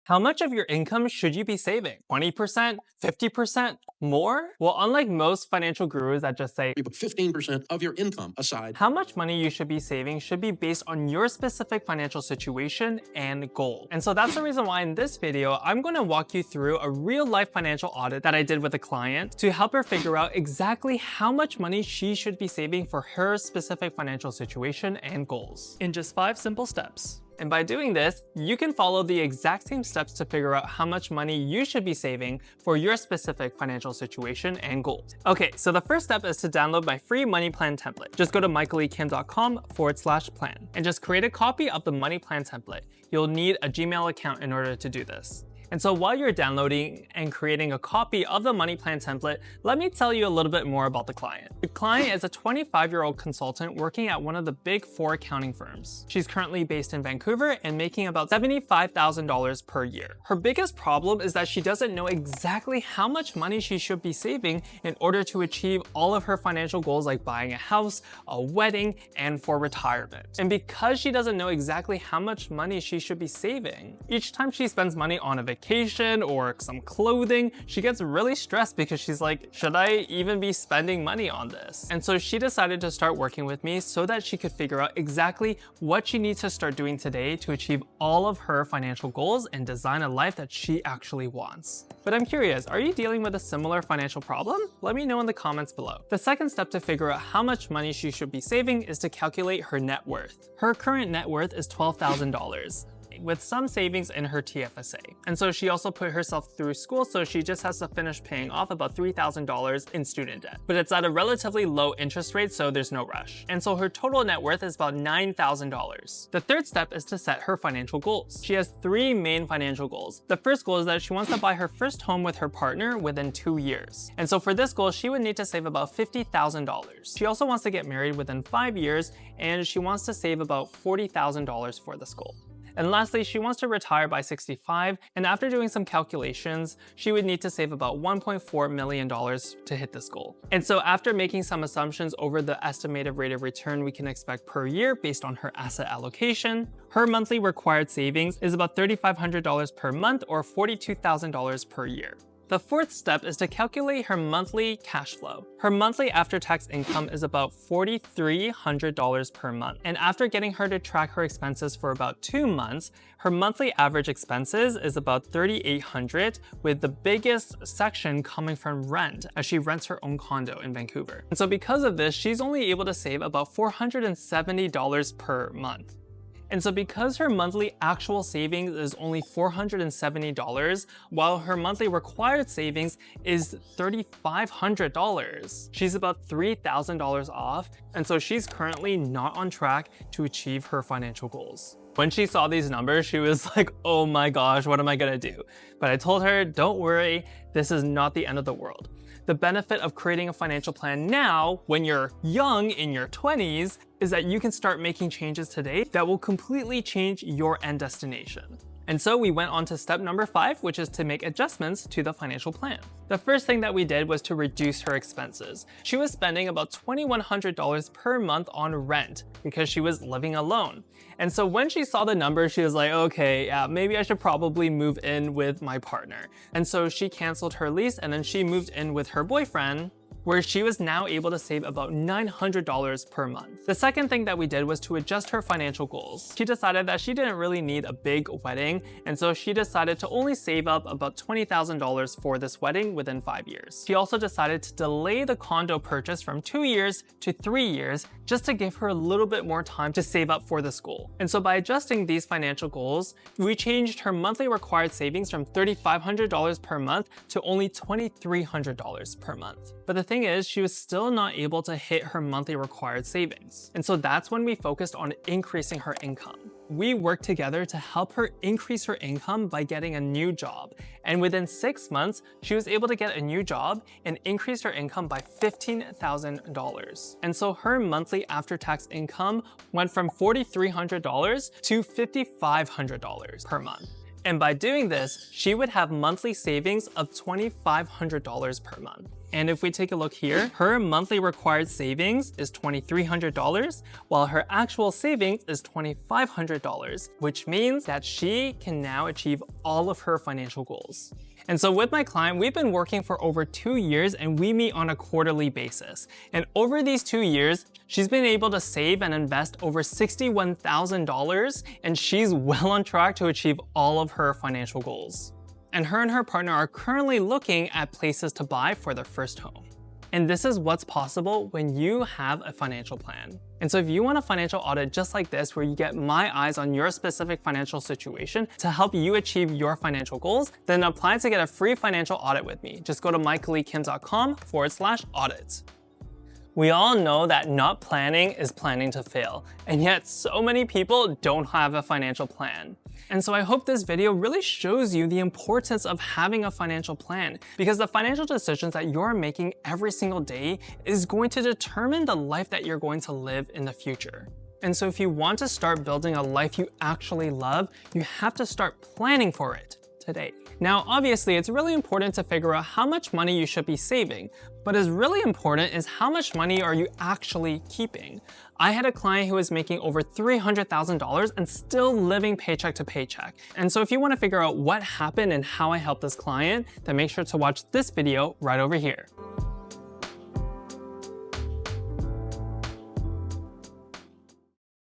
How much of your income should you be saving? 20%? 50%? More? Well, unlike most financial gurus that just say, You put 15% of your income aside. how much money you should be saving should be based on your specific financial situation and goal. And so that's the reason why in this video, I'm going to walk you through a real life financial audit that I did with a client to help her figure out exactly how much money she should be saving for her specific financial situation and goals in just 5 simple steps. And by doing this, you can follow the exact same steps to figure out how much money you should be saving for your specific financial situation and goals. Okay, so the first step is to download my free money plan template. Just go to michaelykim.com/plan and just create a copy of the money plan template. You'll need a Gmail account in order to do this. And so while you're downloading and creating a copy of the money plan template, let me tell you a little bit more about the client. The client is a 25-year-old consultant working at one of the big 4 accounting firms. She's currently based in Vancouver and making about $75,000 per year. Her biggest problem is that she doesn't know exactly how much money she should be saving in order to achieve all of her financial goals like buying a house, a wedding, and for retirement. And because she doesn't know exactly how much money she should be saving, each time she spends money on a vacation or some clothing, she gets really stressed because she's like, should I even be spending money on this? And so she decided to start working with me so that she could figure out exactly what she needs to start doing today to achieve all of her financial goals and design a life that she actually wants. But I'm curious, are you dealing with a similar financial problem? Let me know in the comments below. The second step to figure out how much money she should be saving is to calculate her net worth. Her current net worth is $12,000. with some savings in her TFSA. And so she also put herself through school, so she just has to finish paying off about $3,000 in student debt. But it's at a relatively low interest rate, so there's no rush. And so her total net worth is about $9,000. The third step is to set her financial goals. She has 3 main financial goals. The first goal is that she wants to buy her first home with her partner within 2 years. And so for this goal, she would need to save about $50,000. She also wants to get married within 5 years, and she wants to save about $40,000 for this goal. And lastly, she wants to retire by 65, and after doing some calculations, she would need to save about $1.4 million to hit this goal. And so after making some assumptions over the estimated rate of return we can expect per year based on her asset allocation, her monthly required savings is about $3,500 per month or $42,000 per year. The fourth step is to calculate her monthly cash flow. Her monthly after-tax income is about $4,300 per month. And after getting her to track her expenses for about 2 months, her monthly average expenses is about $3,800, with the biggest section coming from rent, as she rents her own condo in Vancouver. And so because of this, she's only able to save about $470 per month. And so because her monthly actual savings is only $470, while her monthly required savings is $3,500, she's about $3,000 off, and so she's currently not on track to achieve her financial goals. When she saw these numbers, she was like, oh my gosh, what am I gonna do? But I told her, don't worry, this is not the end of the world. The benefit of creating a financial plan now, when you're young in your 20s, is that you can start making changes today that will completely change your end destination. And so we went on to step number 5, which is to make adjustments to the financial plan. The first thing that we did was to reduce her expenses. She was spending about $2,100 per month on rent because she was living alone. And so when she saw the numbers, she was like, okay, yeah, maybe I should probably move in with my partner. And so she canceled her lease and then she moved in with her boyfriend, where she was now able to save about $900 per month. The second thing that we did was to adjust her financial goals. She decided that she didn't really need a big wedding, and so she decided to only save up about $20,000 for this wedding within 5 years. She also decided to delay the condo purchase from 2 years to 3 years, just to give her a little bit more time to save up for this goal. And so by adjusting these financial goals, we changed her monthly required savings from $3,500 per month to only $2,300 per month. But the thing is, she was still not able to hit her monthly required savings. And so that's when we focused on increasing her income. We worked together to help her increase her income by getting a new job. And within 6 months, she was able to get a new job and increase her income by $15,000. And so her monthly after-tax income went from $4,300 to $5,500 per month. And by doing this, she would have monthly savings of $2,500 per month. And if we take a look here, her monthly required savings is $2,300, while her actual savings is $2,500, which means that she can now achieve all of her financial goals. And so with my client, we've been working for over 2 years and we meet on a quarterly basis. And over these 2 years, she's been able to save and invest over $61,000, and she's well on track to achieve all of her financial goals. And her partner are currently looking at places to buy for their first home. And this is what's possible when you have a financial plan. And so if you want a financial audit just like this, where you get my eyes on your specific financial situation to help you achieve your financial goals, then apply to get a free financial audit with me. Just go to mycolleaguekim.com/audit. We all know that not planning is planning to fail, and yet so many people don't have a financial plan. And so I hope this video really shows you the importance of having a financial plan, because the financial decisions that you're making every single day is going to determine the life that you're going to live in the future. And so if you want to start building a life you actually love, you have to start planning for it today. Now, obviously, it's really important to figure out how much money you should be saving, but is really important is how much money are you actually keeping. I had a client who was making over $300,000 and still living paycheck to paycheck. And so if you want to figure out what happened and how I helped this client, then make sure to watch this video right over here.